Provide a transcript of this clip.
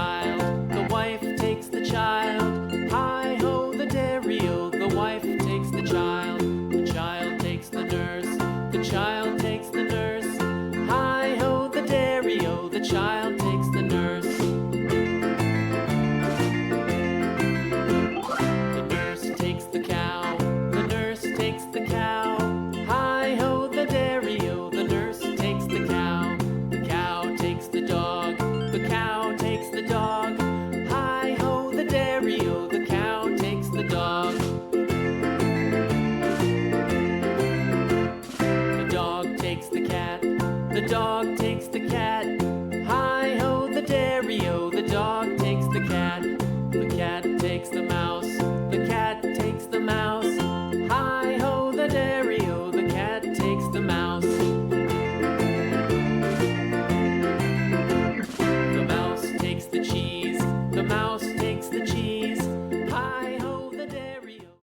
child, the wife takes the child. Hi-ho, the dairy-o, the wife takes the child takes the nurse, the child takes the nurse. Hi-ho, the dairy-o, the child takes the nurse. The nurse takes the cow, the nurse takes the cow. Hi-ho, the dairy-o, the nurse takes the cow. The cow takes the dog, the cow takes the dog. Hi-ho, the dairy-o, the cow takes the dog. The dog takes the cat, the dog